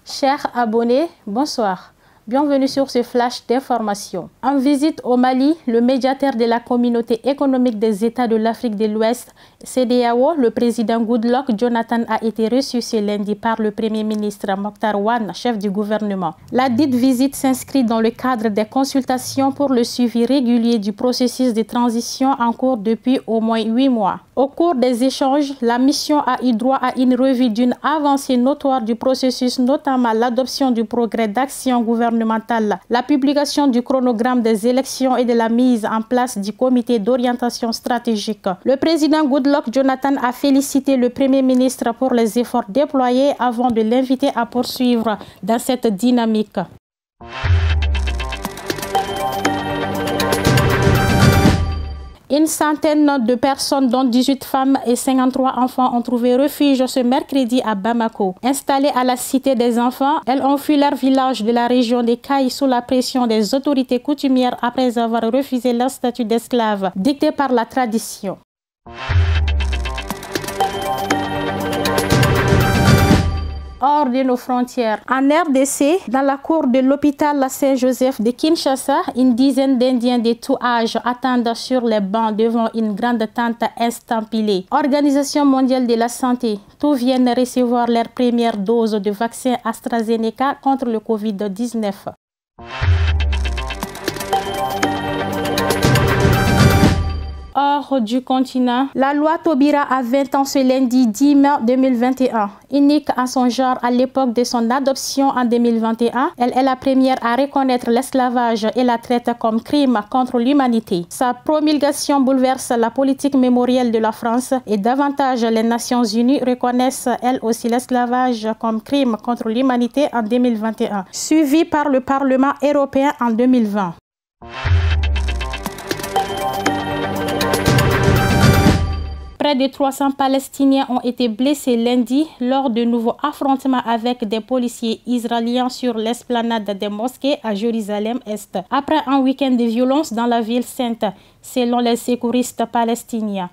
Chers abonnés, bonsoir. Bienvenue sur ce flash d'information. En visite au Mali, le médiateur de la Communauté économique des États de l'Afrique de l'Ouest, CEDEAO, le président Goodluck Jonathan, a été reçu ce lundi par le Premier ministre Mokhtar Ouane, chef du gouvernement. La dite visite s'inscrit dans le cadre des consultations pour le suivi régulier du processus de transition en cours depuis au moins 8 mois. Au cours des échanges, la mission a eu droit à une revue d'une avancée notoire du processus, notamment l'adoption du progrès d'action gouvernementale, la publication du chronogramme des élections et de la mise en place du comité d'orientation stratégique. Le président Goodluck Jonathan a félicité le Premier ministre pour les efforts déployés avant de l'inviter à poursuivre dans cette dynamique. Une centaine de personnes, dont 18 femmes et 53 enfants, ont trouvé refuge ce mercredi à Bamako. Installées à la Cité des Enfants, elles ont fui leur village de la région des Cailles sous la pression des autorités coutumières après avoir refusé leur statut d'esclave, dicté par la tradition. Hors de nos frontières. En RDC, dans la cour de l'hôpital Saint-Joseph de Kinshasa, une dizaine d'Indiens de tout âge attendent sur les bancs devant une grande tente estampillée. Organisation mondiale de la santé, tous viennent recevoir leur première dose de vaccin AstraZeneca contre le Covid-19. Hors du continent, la loi Taubira a 20 ans ce lundi 10 mai 2021. Unique en son genre à l'époque de son adoption en 2021, elle est la première à reconnaître l'esclavage et la traite comme crime contre l'humanité. Sa promulgation bouleverse la politique mémorielle de la France et davantage les Nations Unies reconnaissent elles aussi l'esclavage comme crime contre l'humanité en 2021, suivi par le Parlement européen en 2020. Près de 300 Palestiniens ont été blessés lundi lors de nouveaux affrontements avec des policiers israéliens sur l'esplanade des mosquées à Jérusalem-Est, après un week-end de violence dans la ville sainte, selon les secouristes palestiniens.